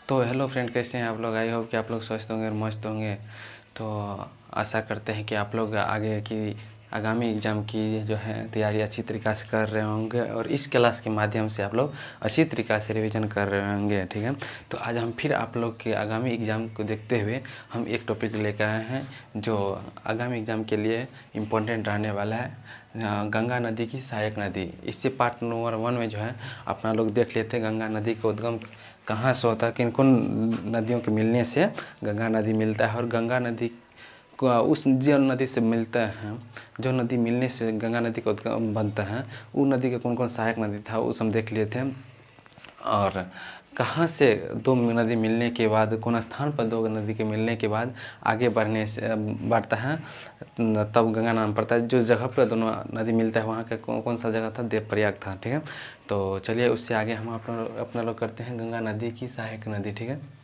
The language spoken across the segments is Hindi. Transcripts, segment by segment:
तो हेलो फ्रेंड, कैसे हैं आप लोग। आई होप कि आप लोग स्वस्थ होंगे और मस्त होंगे। तो आशा करते हैं कि आप लोग आगे की आगामी एग्ज़ाम की जो है तैयारी अच्छी तरीक़ा से कर रहे होंगे और इस क्लास के माध्यम से आप लोग अच्छी तरीक़ा से रिवीजन कर रहे होंगे। ठीक है, तो आज हम फिर आप लोग के आगामी एग्ज़ाम को देखते हुए हम एक टॉपिक लेकर आए हैं जो आगामी एग्ज़ाम के लिए इम्पोर्टेंट रहने वाला है। गंगा नदी की सहायक नदी। इससे पार्ट नंबर 1 में जो है अपना लोग देख लेते हैं गंगा नदी का उद्गम कहाँ से होता है, किन कौन नदियों के मिलने से गंगा नदी मिलता है और गंगा नदी को उस जो नदी से मिलता है, जो नदी मिलने से गंगा नदी का उद्गम बनता है, वो नदी का कौन कौन सहायक नदी था उस हम देख लिए थे। और कहाँ से दो नदी मिलने के बाद, कौन स्थान पर दो नदी के मिलने के बाद आगे बढ़ने से बढ़ता है तब गंगा नाम पड़ता है। जो जगह पर दोनों नदी मिलता है वहाँ का कौन सा जगह था, देवप्रयाग था। ठीक है, तो चलिए उससे आगे हम अपना लोग करते हैं गंगा नदी की सहायक नदी। ठीक है,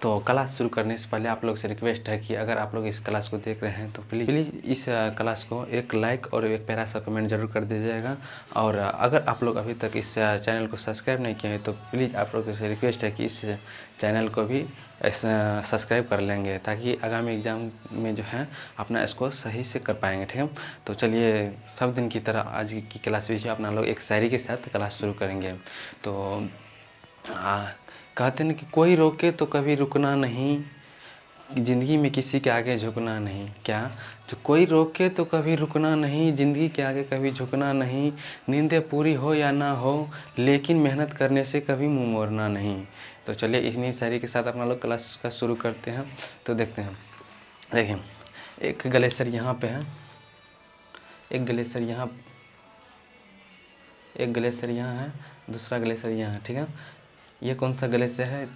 तो क्लास शुरू करने से पहले आप लोग से रिक्वेस्ट है कि अगर आप लोग इस क्लास को देख रहे हैं तो प्लीज़ इस क्लास को एक लाइक और एक प्यारा सा कमेंट ज़रूर कर दीजिएगा। और अगर आप लोग अभी तक इस चैनल को सब्सक्राइब नहीं किए हैं तो प्लीज़ आप लोग से रिक्वेस्ट है कि इस चैनल को भी सब्सक्राइब कर लेंगे ताकि आगामी एग्ज़ाम में जो है अपना इसको सही से कर पाएंगे। ठीक है, तो चलिए सब दिन की तरह आज की क्लास भी जो अपना लोग एक शायरी के साथ क्लास शुरू करेंगे। तो कहते हैं कि कोई रोके तो कभी रुकना नहीं, ज़िंदगी में किसी के आगे झुकना नहीं। क्या? जो कोई रोके तो कभी रुकना नहीं, ज़िंदगी के आगे कभी झुकना नहीं। नींदें पूरी हो या ना हो लेकिन मेहनत करने से कभी मुँह मोड़ना नहीं। तो चलिए इन्हीं शायरी के साथ अपना लोग क्लास का शुरू करते हैं। तो देखते हैं, देखिए एक ग्लेशियर यहाँ पे है, एक ग्लेशियर यहाँ, एक ग्लेशियर यहाँ है, दूसरा ग्लेशियर यहाँ है। ठीक है, ये कौन सा ग्लेशियर है?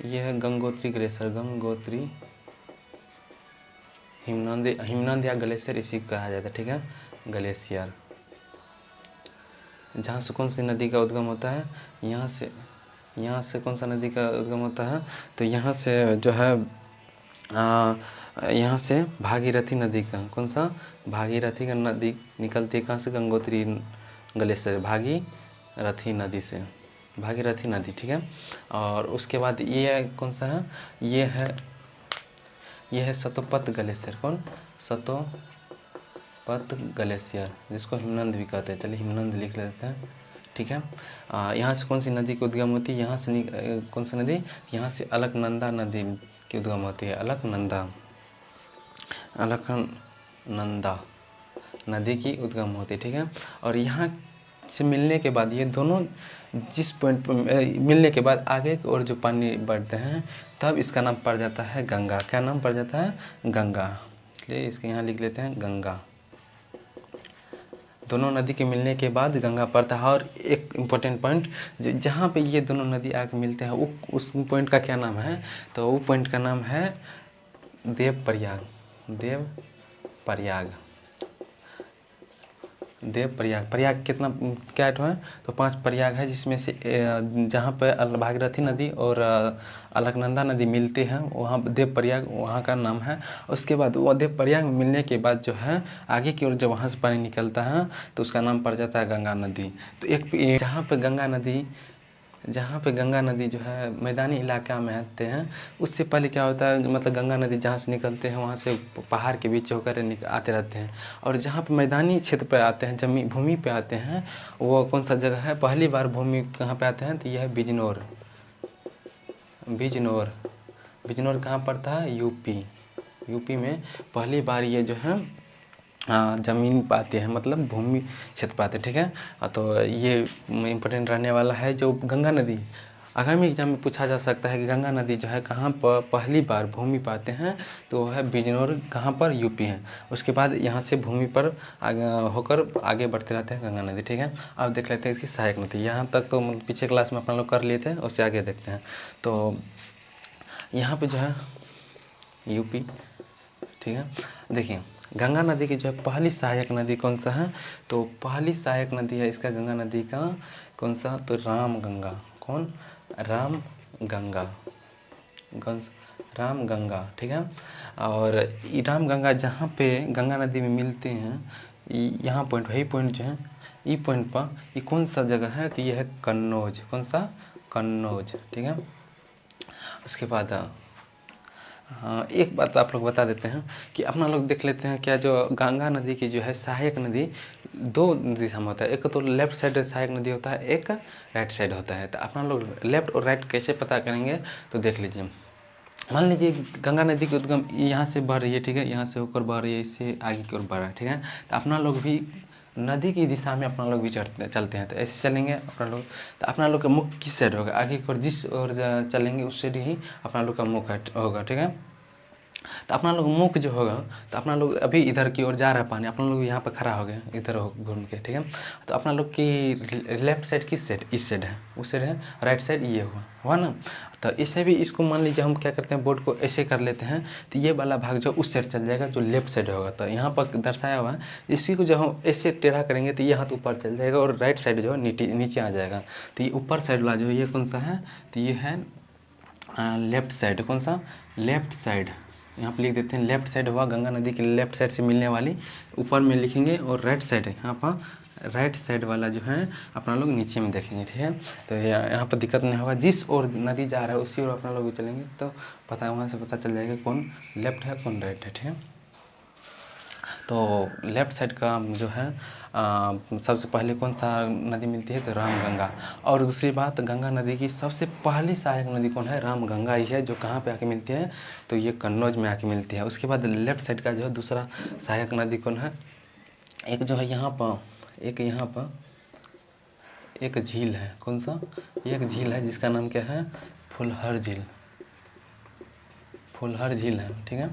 ये है गंगोत्री ग्लेशियर। गंगोत्री हिमनद या ग्लेशियर इसी को कहा जाता है। ठीक है, ग्लेशियर जहाँ से कौन सी नदी का उद्गम होता है, यहाँ से कौन सा नदी का उद्गम होता है, तो यहाँ से जो है यहाँ से भागीरथी नदी का, कौन सा भागीरथी का नदी निकलती है कहाँ से, गंगोत्री ग्लेशियर भागीरथी नदी से, भागीरथी नदी। ठीक है, और उसके बाद ये कौन सा है, ये है सतोपत ग्लेशियर। कौन? सतोपत ग्लेशियर, जिसको हिमनद भी कहते हैं। चलिए हिमनद लिख लेते हैं। ठीक है, यहाँ से कौन सी नदी की उद्गम होती है, यहाँ से कौन सी नदी, यहाँ से अलकनंदा नदी की उद्गम होती है। अलकनंदा नदी की उद्गम होती है। ठीक है, और यहाँ से मिलने के बाद ये दोनों जिस पॉइंट पर मिलने के बाद आगे की ओर जो पानी बढ़ते हैं तब इसका नाम पड़ जाता है गंगा। क्या नाम पड़ जाता है? गंगा। इसलिए इसके यहाँ लिख लेते हैं गंगा। दोनों नदी के मिलने के बाद गंगा पड़ता है। और एक इम्पोर्टेंट पॉइंट, जहाँ पे ये दोनों नदी आके मिलते हैं वो उस पॉइंट का क्या नाम है, तो वो पॉइंट का नाम है देवप्रयाग। देवप्रयाग। प्रयाग कितना, क्या है? तो 5 प्रयाग है, जिसमें से जहाँ पर भागीरथी नदी और अलकनंदा नदी मिलती हैं वहाँ देवप्रयाग वहाँ का नाम है। उसके बाद वो देवप्रयाग मिलने के बाद जो है आगे की ओर जब वहाँ से पानी निकलता है तो उसका नाम पड़ जाता है गंगा नदी। तो एक जहाँ पे गंगा नदी जो है मैदानी इलाका में आते हैं, उससे पहले क्या होता है, मतलब गंगा नदी जहाँ से निकलते हैं वहाँ से पहाड़ के बीच होकर आते रहते हैं। और जहाँ पे मैदानी क्षेत्र पे आते हैं, भूमि पे आते हैं, वो कौन सा जगह है, पहली बार भूमि कहाँ पे आते हैं, तो यह है बिजनौर। बिजनौर कहाँ पड़ता है? यूपी में पहली बार ये जो है ज़मीन पाते हैं, मतलब भूमि क्षेत्र पाते हैं। ठीक है, तो ये इम्पोर्टेंट रहने वाला है। जो गंगा नदी आगामी एग्जाम में पूछा जा सकता है कि गंगा नदी जो है कहाँ पर पहली बार भूमि पाते हैं, तो वह है बिजनौर। कहाँ पर? यूपी है। उसके बाद यहाँ से भूमि पर होकर आगे बढ़ते रहते हैं गंगा नदी। ठीक है, अब देख लेते हैं इसकी सहायक नदी। यहाँ तक तो पीछे क्लास में अपना लोग कर लिए थे, उससे आगे देखते हैं। तो यहाँ पर जो है यूपी। ठीक है, देखिए गंगा नदी की जो है पहली सहायक नदी कौन सा है, तो पहली सहायक नदी है इसका गंगा नदी का कौन सा, तो रामगंगा। कौन? रामगंगा। ठीक है, और रामगंगा जहाँ पे गंगा नदी में मिलते हैं, यहाँ पॉइंट, वही पॉइंट जो है ई पॉइंट पर ये कौन सा जगह है, तो ये है कन्नौज। कौन सा? कन्नौज, ठीक है। उसके बाद हाँ, एक बात आप लोग बता देते हैं कि अपना लोग देख लेते हैं क्या, जो गंगा नदी की जो है सहायक नदी दो दिशा में होता है, एक तो लेफ्ट साइड सहायक नदी होता है, एक राइट साइड होता है। तो अपना लोग लेफ्ट और राइट कैसे पता करेंगे, तो देख लीजिए। मान लीजिए गंगा नदी की उद्गम यहाँ से बढ़ रही है, ठीक है, यहाँ से होकर बढ़ रही है, इससे आगे की ओर बढ़ रहा है, ठीक है। तो अपना लोग भी नदी की दिशा में अपना लोग भी चलते हैं, तो ऐसे चलेंगे अपना लोग। तो अपना लोग का मुख किस साइड होगा, आगे की ओर जिस ओर चलेंगे उस साइड ही अपना लोग का मुख होगा, ठीक है। तो अपना लोग मुख जो होगा, तो अपना लोग अभी इधर की ओर जा रहा है पानी, अपना लोग यहाँ पर खड़ा हो गया इधर घूम के, ठीक है। तो अपना लोग की लेफ्ट साइड किस साइड, इस साइड है, उस साइड है, राइट साइड ये हुआ ना। तो इससे भी इसको मान लीजिए हम क्या करते हैं, बोर्ड को ऐसे कर लेते हैं, तो ये वाला भाग जो उस साइड चल जाएगा जो लेफ्ट साइड होगा। तो यहाँ पर दर्शाया हुआ है, इसी को जब हम ऐसे टेढ़ा करेंगे तो ये हाथ ऊपर चल जाएगा और राइट साइड जो है नीचे आ जाएगा। तो ये ऊपर साइड वाला जो है ये कौन सा है, तो ये है लेफ्ट साइड। कौन सा? Left side. यहाँ पे लिख देते हैं लेफ्ट साइड हुआ गंगा नदी के लेफ्ट साइड से मिलने वाली, ऊपर में लिखेंगे। और राइट साइड यहाँ पर राइट साइड वाला जो है अपना लोग नीचे में देखेंगे, ठीक है। तो यहाँ पर दिक्कत नहीं होगा, जिस ओर नदी जा रहा है उसी ओर अपना लोग चलेंगे तो वहाँ से पता चल जाएगा कौन लेफ्ट है कौन राइट है, ठीक है। तो लेफ्ट साइड का जो है सबसे पहले कौन सा नदी मिलती है, तो रामगंगा। और दूसरी बात, गंगा नदी की सबसे पहली सहायक नदी कौन है, रामगंगा ही है, जो कहाँ पे आके मिलती है, तो ये कन्नौज में आके मिलती है। उसके बाद लेफ्ट साइड का जो है दूसरा सहायक नदी कौन है, एक जो है यहाँ पर एक झील है। कौन सा? एक झील है जिसका नाम क्या है, फुलहर झील। फुलहर झील है, ठीक है।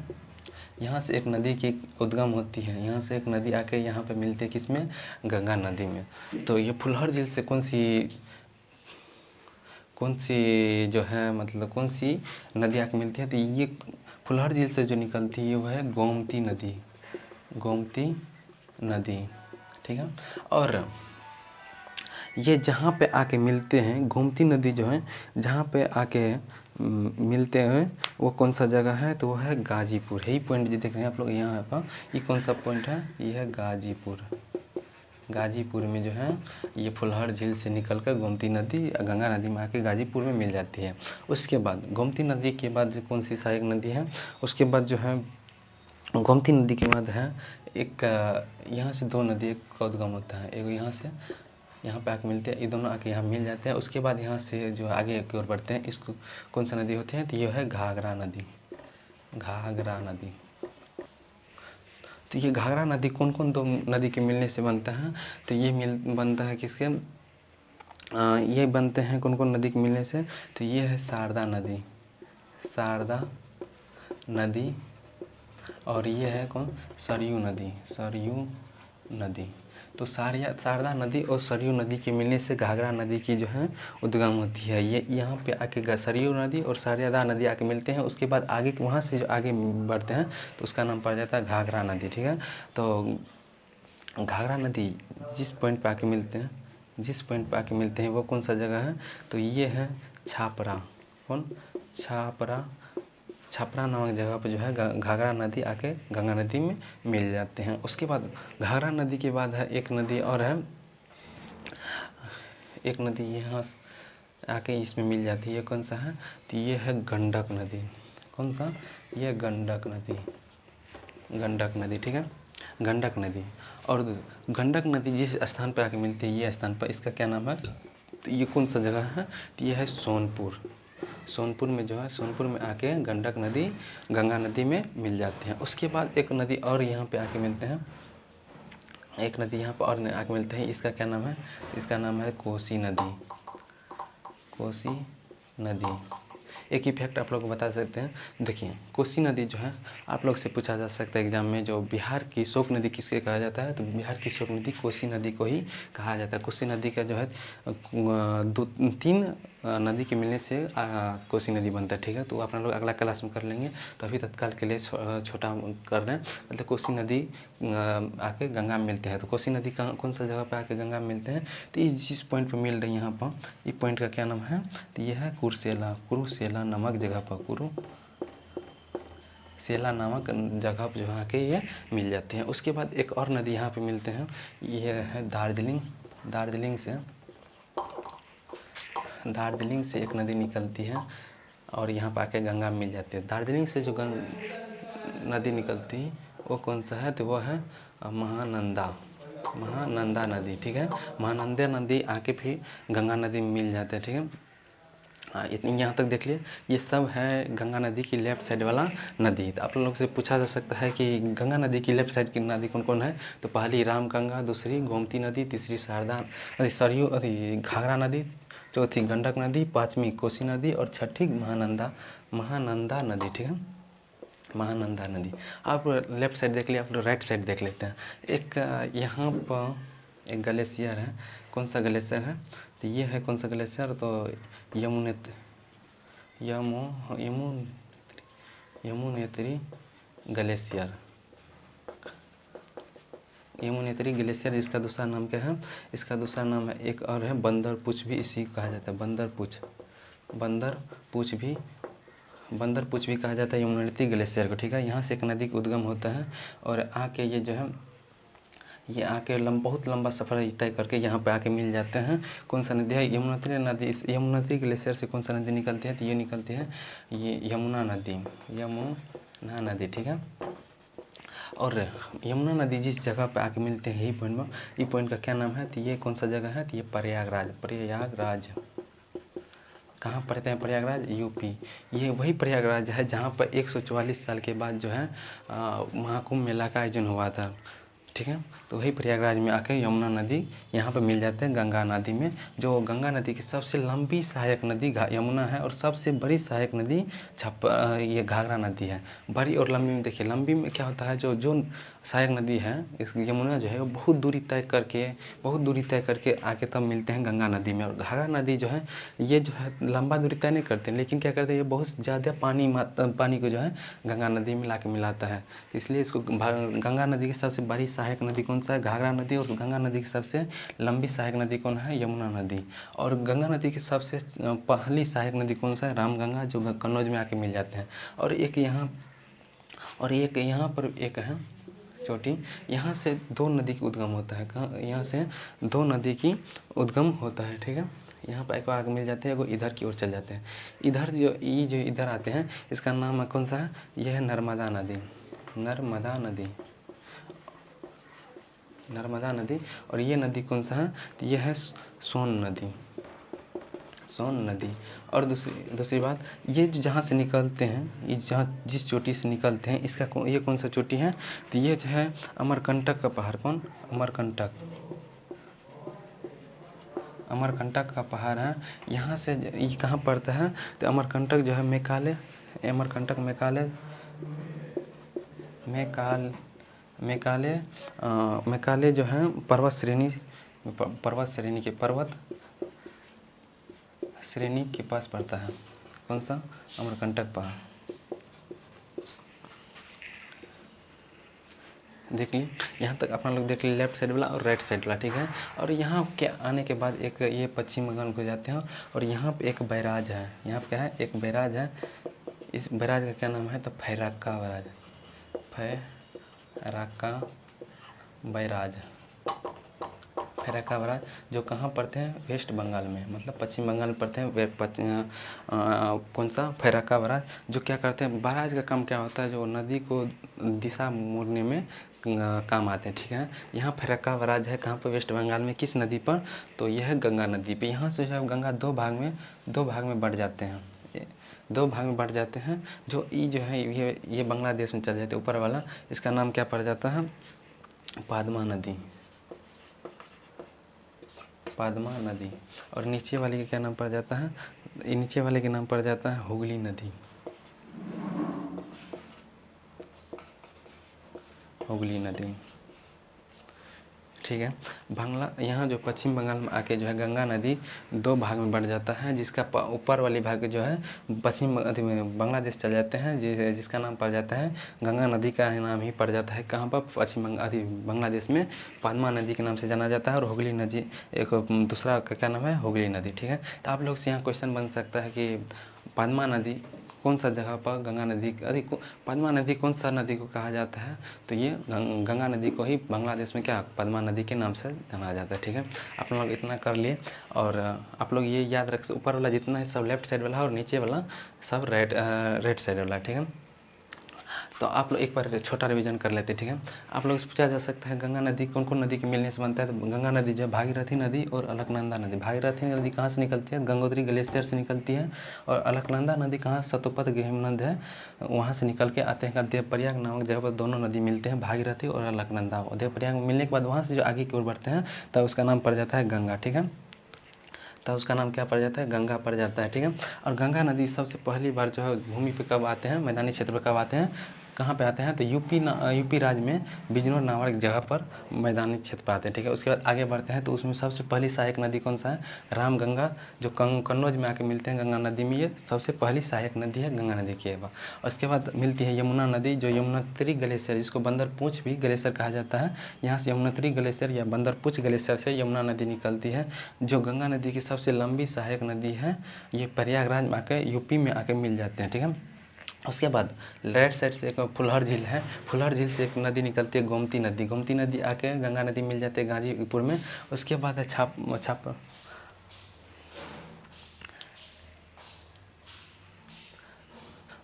यहाँ से एक नदी की उद्गम होती है, यहाँ से एक नदी आके यहाँ पे मिलती है किसमें, गंगा नदी में। तो ये फुलहर झील से कौन सी जो है, मतलब कौन सी नदी आके मिलती है, तो ये फुलहर झील से जो निकलती है वो है गोमती नदी। गोमती नदी, ठीक है। और ये जहाँ पे आके मिलते हैं, गोमती नदी जो है जहाँ पे आके मिलते हैं वो कौन सा जगह है, तो वो है गाजीपुर। यही पॉइंट जो देख रहे हैं आप लोग यहाँ पर, ये कौन सा पॉइंट है, ये है गाजीपुर। गाजीपुर में जो है ये फुलहर झील से निकलकर गोमती नदी गंगा नदी में आके गाजीपुर में मिल जाती है। उसके बाद गोमती नदी के बाद कौन सी सहायक नदी है, उसके बाद जो है गोमती नदी के बाद है एक यहाँ से दो नदी एक का उद्गम होता है, एक यहाँ पे आके मिलते हैं, ये दोनों आके यहाँ मिल जाते हैं। उसके बाद यहाँ से जो आगे की ओर बढ़ते हैं, इसको कौन सा नदी होती है, तो ये है घाघरा नदी। घाघरा नदी। तो ये घाघरा नदी कौन कौन दो नदी के मिलने से बनता है, तो ये बनता है किसके, ये बनते हैं कौन कौन नदी के मिलने से, तो ये है शारदा नदी। शारदा नदी। और ये है कौन, सरयू नदी। सरयू नदी। तो शारदा नदी और सरयू नदी के मिलने से घाघरा नदी की जो है उद्गम होती है। ये यहाँ पे आके सरयू नदी और शारदा नदी आके मिलते हैं। उसके बाद आगे वहाँ से जो आगे बढ़ते हैं तो उसका नाम पड़ जाता है घाघरा नदी, ठीक है। तो घाघरा नदी जिस पॉइंट पे आके मिलते हैं वो कौन सा जगह है, तो ये है छापरा। कौन? छापरा नामक जगह पर जो है घाघरा नदी आके गंगा नदी में मिल जाते हैं। उसके बाद घाघरा नदी के बाद है एक नदी और है, एक नदी यहाँ आके इसमें मिल जाती है, ये कौन सा है, तो ये है गंडक नदी। कौन सा? ये गंडक नदी। गंडक नदी, ठीक है। गंडक नदी। और गंडक नदी जिस स्थान पर आके मिलती है, ये स्थान पर, इसका क्या नाम है, तो ये कौन सा जगह है, तो ये है सोनपुर। सोनपुर में जो है, सोनपुर में आके गंडक नदी गंगा नदी में मिल जाते हैं। उसके बाद एक नदी और यहाँ पे आके मिलते हैं, एक नदी यहाँ पर और आके मिलते हैं, इसका क्या नाम है, तो इसका नाम है कोसी नदी। कोसी नदी। एक ही फैक्ट आप लोग को बता सकते हैं, देखिए कोसी नदी जो है आप लोग से पूछा जा सकता है एग्जाम में, जो बिहार की शोक नदी किसके कहा जाता है, तो बिहार की शोक नदी कोसी नदी को ही कहा जाता है। कोसी नदी का जो है तीन नदी के मिलने से कोसी नदी बनता है, ठीक है। तो अपना लोग अगला क्लास में कर लेंगे, तो अभी तत्काल के लिए छोटा कर रहे हैं। मतलब कोसी नदी आके गंगा में मिलते हैं। तो कोसी नदी कौन सा जगह पे आके गंगा में मिलते हैं, तो ये जिस पॉइंट पे मिल रही है यहाँ पर, ये पॉइंट का क्या नाम है, तो ये है कुरुसेला नामक जगह पर, कुरुसेला नामक जगह पर जो आके ये मिल जाते हैं। उसके बाद एक और नदी यहाँ पे मिलते हैं, ये है दार्जिलिंग दार्जिलिंग से एक नदी निकलती है और यहाँ पर आके गंगा मिल जाती है। दार्जिलिंग से जो नदी निकलती है वो कौन सा है, तो वो है महानंदा नदी, ठीक है। महानंदा नदी आके फिर गंगा नदी में मिल जाते हैं, ठीक है। हाँ, इतनी यहाँ तक देख लिए, ये सब है गंगा नदी की लेफ्ट साइड वाला नदी। तो आप लोग से पूछा जा सकता है कि गंगा नदी की लेफ्ट साइड की नदी कौन कौन है, तो पहली रामगंगा, दूसरी गोमती नदी, तीसरी सरयू घाघरा नदी, चौथी गंडक नदी, पाँचवीं कोसी नदी और छठी महानंदा नदी, ठीक है, महानंदा नदी। आप लेफ्ट साइड देख लिए, आप राइट साइड देख लेते हैं। एक यहाँ पर एक ग्लेशियर है, कौन सा ग्लेशियर है, तो ये है कौन सा ग्लेशियर, तो यमुनेत्री ग्लेशियर, यमुनेत्री ग्लेशियर। इसका दूसरा नाम क्या है, इसका दूसरा नाम है, एक और है बंदर पूछ, भी इसी को कहा जाता है, बंदर पूछ भी कहा जाता है यमुनेत्री ग्लेशियर को, ठीक है। यहाँ से एक नदी का उद्गम होता है और आके ये जो है ये आके बहुत लंबा सफ़र तय करके यहाँ पे आके मिल जाते हैं। कौन सा नदी है, यमुनेत्री नदी। इस यमुनेत्री ग्लेशियर से कौन सा नदी निकलती है, तो ये निकलती है ये यमुना नदी, ठीक है। और यमुना नदी जिस जगह पे आके मिलते हैं, यही पॉइंट में, ये पॉइंट का क्या नाम है, तो ये कौन सा जगह है, तो ये प्रयागराज। कहाँ पड़ते हैं प्रयागराज, यूपी। ये वही प्रयागराज है जहाँ पर 144 साल के बाद जो है महाकुंभ मेला का आयोजन हुआ था, ठीक है। तो वही प्रयागराज में आके यमुना नदी यहाँ पे मिल जाते हैं गंगा नदी में। जो गंगा नदी की सबसे लंबी सहायक नदी यमुना है और सबसे बड़ी सहायक नदी ये घाघरा नदी है। बड़ी और लंबी में देखिए, लंबी में क्या होता है, जो सहायक नदी है, इस यमुना जो है वो बहुत दूरी तय करके आके तब मिलते हैं गंगा नदी में। और घाघरा नदी जो है ये जो है लंबा दूरी तय नहीं करते, लेकिन क्या करते हैं, ये बहुत ज़्यादा पानी को जो है गंगा नदी में ला के मिलाता है। तो इसलिए इसको गंगा नदी की सबसे बड़ी सहायक नदी कौन सा है, घाघरा नदी। और गंगा नदी की सबसे लंबी सहायक नदी कौन है, यमुना नदी। और गंगा नदी की सबसे पहली सहायक नदी कौन सा है, रामगंगा, जो कन्नौज में आके मिल जाते हैं। और एक यहाँ पर एक है चोटी, यहाँ से दो नदी की उद्गम होता है, यहाँ से दो नदी की उद्गम होता है, ठीक है। यहाँ पर एक आगे मिल जाते हैं, वो इधर की ओर चल जाते हैं। इधर जो इधर आते हैं, इसका नाम है कौन सा है, यह है नर्मदा नदी। और ये नदी कौन सा है, तो ये है सोन नदी। और दूसरी बात, ये जहाँ से निकलते हैं, ये जिस चोटी से निकलते हैं, ये कौन सा चोटी है, तो ये जो है अमरकंटक का पहाड़। कौन, अमरकंटक का पहाड़ है। यहाँ से ये कहाँ पड़ता है, तो अमरकंटक जो है मेकाले जो है पर्वत श्रेणी के पास पड़ता है। कौन सा, अमरकंटक पहाड़। देख ली, यहाँ तक अपना लोग देख ली, लेफ्ट साइड वाला और राइट साइड वाला, ठीक है। और यहाँ के आने के बाद एक ये पश्चिम बंगाल को जाते हैं और यहाँ पे एक बैराज है। यहाँ पे क्या है, एक बैराज है। इस बैराज का क्या नाम है, तो फैरक्का बैराज, जो कहाँ पड़ते हैं, वेस्ट बंगाल में, मतलब पश्चिम बंगाल में पड़ते हैं। कौन सा, फैरक्का बैराज। जो क्या करते हैं, बैराज का काम क्या होता है, जो नदी को दिशा मोड़ने में काम आते हैं, ठीक है। यहाँ फैरक्का बैराज है, कहाँ पर, वेस्ट बंगाल में। किस नदी पर, तो यह है गंगा नदी पे। यहाँ से जो है गंगा दो भाग में बढ़ जाते हैं, जो जो है ये बांग्लादेश में चल जाते हैं, ऊपर वाला। इसका नाम क्या पड़ जाता है, पादमा नदी। और नीचे वाले का क्या नाम पड़ जाता है, नीचे वाले के नाम पड़ जाता है हुगली नदी। ठीक है। यहाँ जो पश्चिम बंगाल में आके जो है गंगा नदी दो भाग में बढ़ जाता है, जिसका ऊपर वाली भाग जो है पश्चिम में बांग्लादेश चल जाते हैं, जिसका नाम पड़ जाता है, गंगा नदी का नाम ही पड़ जाता है कहाँ पर, पश्चिम बांग्लादेश में पद्मा नदी के नाम से जाना जाता है। और हुगली नदी एक दूसरा का क्या नाम है, हुगली नदी, ठीक है। तो आप लोग से यहाँ क्वेश्चन बन सकता है कि पद्मा नदी कौन सा जगह पर गंगा नदी पद्मा नदी कौन सा नदी को कहा जाता है, तो ये गंगा नदी को ही बांग्लादेश में क्या पद्मा नदी के नाम से जाना जाता है। ठीक है, आप लोग इतना कर लिए और आप लोग ये याद रख, ऊपर वाला जितना है सब लेफ्ट साइड वाला है और नीचे वाला सब राइट साइड वाला है। ठीक है, तो आप लोग एक बार छोटा रिवीजन कर लेते हैं। ठीक है, आप लोग से पूछा जा सकता है गंगा नदी कौन कौन नदी के मिलने से बनता है, तो गंगा नदी जो भागीरथी नदी और अलकनंदा नदी। भागीरथी नदी कहाँ से निकलती है, गंगोत्री ग्लेशियर से निकलती है, और अलकनंदा नदी कहाँ, सतोपत हेमनंद है वहाँ से निकल के आते हैं देवप्रयाग नामक जगह पर दोनों नदी मिलते हैं, भागीरथी और अलकनंदा। देवप्रयाग में मिलने के बाद वहाँ से जो आगे की ओर बढ़ते हैं तब उसका नाम पड़ जाता है गंगा। ठीक है, तब उसका नाम क्या पड़ जाता है, गंगा पड़ जाता है। ठीक है, और गंगा नदी सबसे पहली बार जो है भूमि पे कब आते हैं, मैदानी क्षेत्र पर कब आते हैं, कहाँ पे आते हैं, तो यूपी राज्य में बिजनौर नामक एक जगह पर मैदानी क्षेत्र पर आते हैं। ठीक है, उसके बाद आगे बढ़ते हैं तो उसमें सबसे पहली सहायक नदी कौन सा है, रामगंगा, जो कन्नौज में आके मिलते हैं गंगा नदी में, ये सबसे पहली सहायक नदी है गंगा नदी की। उसके बाद मिलती है यमुना नदी, जो यमुनोत्री ग्लेशियर, जिसको बंदरपूछ भी ग्लेशियर कहा जाता है, यहाँ से यमुनोत्री ग्लेशियर या बंदरपूछ ग्लेशियर से यमुना नदी निकलती है, जो गंगा नदी की सबसे लंबी सहायक नदी है। ये प्रयागराज में आकर यूपी में आकर मिल जाते हैं। ठीक है, उसके बाद राइट साइड से एक फुलहर झील है, फुलहर झील से एक नदी निकलती है गोमती नदी, गोमती नदी आके गंगा नदी मिल जाती है गाजीपुर में। उसके बाद है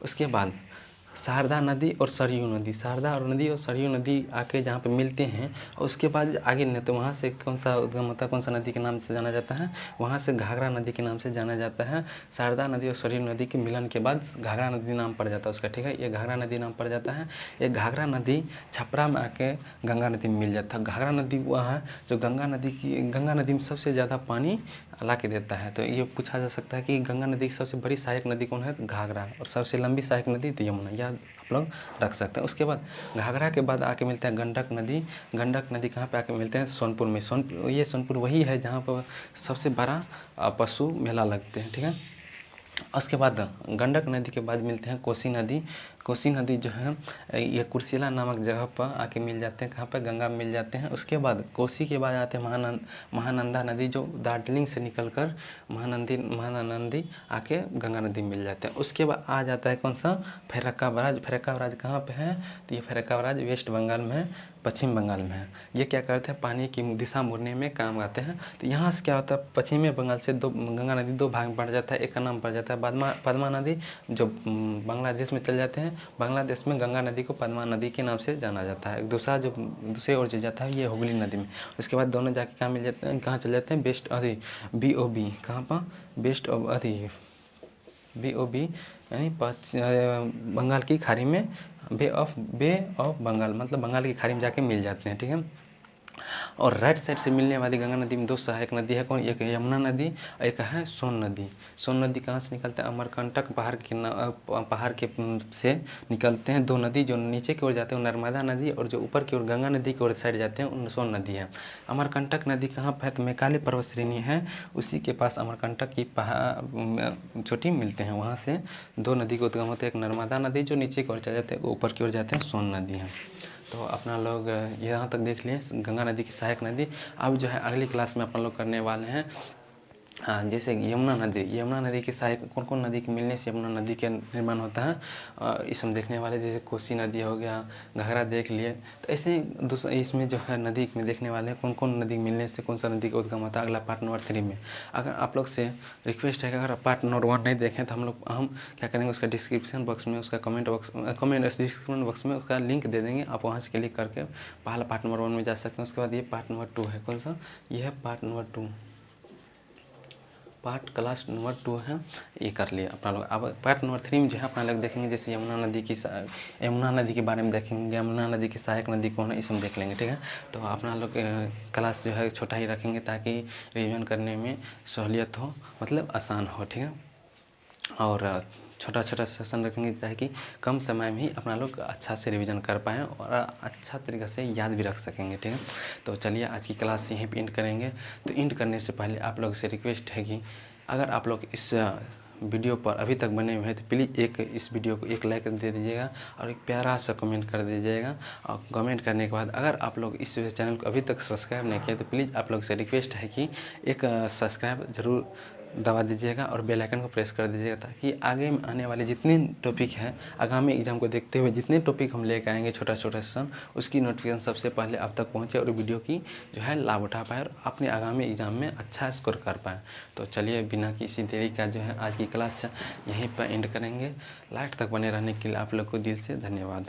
उसके बाद शारदा नदी और सरयू नदी, शारदा और नदी और सरयू नदी आके जहाँ पे मिलते हैं, और उसके बाद आगे नहीं तो वहाँ से कौन सा उद्गम होता है, कौन सा नदी के नाम से जाना जाता है, वहाँ से घाघरा नदी के नाम से जाना जाता है। शारदा नदी और सरयू नदी के मिलन के बाद घाघरा नदी नाम पड़ जाता है उसका। ठीक है, ये घाघरा नदी नाम पड़ जाता है। ये घाघरा नदी छपरा में आके गंगा नदी में मिल जाता है। घाघरा नदी वह है जो गंगा नदी में सबसे ज़्यादा पानी ला के देता है। तो ये पूछा जा सकता है कि गंगा नदी की सबसे बड़ी सहायक नदी कौन है, तो घाघरा, और सबसे लंबी सहायक नदी तो यमुना, याद आप लोग रख सकते हैं। उसके बाद घाघरा के बाद आके मिलता है गंडक नदी। गंडक नदी कहाँ पे आके मिलते हैं, सोनपुर में। सोनपुर वही है जहाँ पर सबसे बड़ा पशु मेला लगते हैं। ठीक है, उसके बाद गंडक नदी के बाद मिलते हैं कोसी नदी। कोसी नदी जो है ये कुर्सेला नामक जगह पर आके मिल जाते हैं, कहाँ पर, गंगा में मिल जाते हैं। उसके बाद कोसी के बाद आते हैं महानंदा नदी, जो दार्जिलिंग से निकलकर महानंदी आके गंगा नदी में मिल जाते हैं। उसके बाद आ जाता है कौन सा, फर्रुखाबाद बराज। फर्रुखाबाद बराज कहाँ पे है, तो ये फर्रुखाबाद बराज वेस्ट बंगाल में है, पश्चिम बंगाल में है। ये क्या करते हैं, पानी की दिशा मोड़ने में काम आते हैं। तो यहाँ से क्या होता है, पश्चिमी बंगाल से गंगा नदी दो भाग में बढ़ जाता है। एक का नाम पड़ जाता है पद्मा नदी, जो बांग्लादेश में चल जाते हैं। बांग्लादेश में गंगा नदी को पद्मा नदी के नाम से जाना जाता है। दूसरा जो दूसरी ओर चल जाता है ये हुगली नदी में। उसके बाद दोनों जाके कहाँ मिल जाते हैं, कहाँ चल जाते हैं, BOB, कहाँ पर, BOB यानी बंगाल की खाड़ी में, बे ऑफ बंगाल, मतलब बंगाल की खाड़ी में जाके मिल जाते हैं। ठीक है, और राइट साइड से मिलने वाली गंगा नदी में दो सहायक नदी है कौन, एक है यमुना नदी और एक है सोन नदी। सोन नदी कहाँ से निकलता है, अमरकंटक पहाड़ के से निकलते हैं दो नदी, जो नीचे की ओर जाते हैं नर्मदा नदी, और जो ऊपर की ओर गंगा नदी की ओर साइड जाते हैं सोन नदी है। अमरकंटक नदी कहाँ पर है, तो मैकाले पर्वत श्रेणी है, उसी के पास अमरकंटक की चोटी मिलते हैं। वहाँ से दो नदी को उद्गम होते हैं, एक नर्मदा नदी जो नीचे की ओर चले जाते हैं, ऊपर की ओर जाते हैं सोन नदी है। तो अपना लोग यहाँ तक देख लिए गंगा नदी की सहायक नदी। अब जो है अगली क्लास में अपन लोग करने वाले हैं जैसे यमुना नदी की सहायक कौन कौन नदी के मिलने से यमुना नदी का निर्माण होता है, इस हम देखने वाले। जैसे कोसी नदी हो गया, घाघरा देख लिए, तो ऐसे इसमें जो है नदी में देखने वाले हैं कौन कौन नदी मिलने से कौन सा नदी का उद्गम होता है, अगला पार्ट नंबर 3 में। अगर आप लोग से रिक्वेस्ट है कि अगर पार्ट नंबर 1 नहीं देखें तो हम क्या करेंगे, उसका डिस्क्रिप्शन बॉक्स में, उसका कमेंट डिस्क्रिप्शन बॉक्स में उसका लिंक दे देंगे, आप वहाँ से क्लिक करके पहला पार्ट नंबर 1 में जा सकते हैं। उसके बाद ये पार्ट नंबर 2 है, कौन सा, ये है part number 2, part class number 2 है, ये कर लिया अपना लोग। अब पार्ट नंबर 3 में जो है अपना लोग देखेंगे, जैसे यमुना नदी के बारे में देखेंगे, यमुना नदी की सहायक नदी कौन है, इसे हम देख लेंगे। ठीक है, तो अपना लोग क्लास जो है छोटा ही रखेंगे ताकि रिवीजन करने में सहूलियत हो, मतलब आसान हो। ठीक है, और छोटा सेशन रखेंगे ताकि कम समय में ही अपना लोग अच्छा से रिवीजन कर पाएँ और अच्छा तरीक़े से याद भी रख सकेंगे। ठीक है, तो चलिए आज की क्लास यहीं पे एंड करेंगे। तो एंड करने से पहले आप लोग से रिक्वेस्ट है कि अगर आप लोग इस वीडियो पर अभी तक बने हुए हैं तो प्लीज़ इस वीडियो को एक लाइक दे दीजिएगा और एक प्यारा सा कमेंट कर दीजिएगा। और कमेंट करने के बाद अगर आप लोग इस चैनल को अभी तक सब्सक्राइब नहीं किया तो प्लीज़ आप लोग से रिक्वेस्ट है कि एक सब्सक्राइब ज़रूर दबा दीजिएगा और बेल आइकन को प्रेस कर दीजिएगा, ताकि आगे में आने वाले जितने टॉपिक हैं आगामी एग्ज़ाम को देखते हुए जितने टॉपिक हम लेकर आएंगे छोटा छोटा सेशन, उसकी नोटिफिकेशन सबसे पहले आप तक पहुंचे और वीडियो की जो है लाभ उठा पाए और अपने आगामी एग्ज़ाम में अच्छा स्कोर कर पाएँ। तो चलिए बिना किसी देरी का जो है आज की क्लास यहीं पर एंड करेंगे। लास्ट तक बने रहने के लिए आप लोग को दिल से धन्यवाद।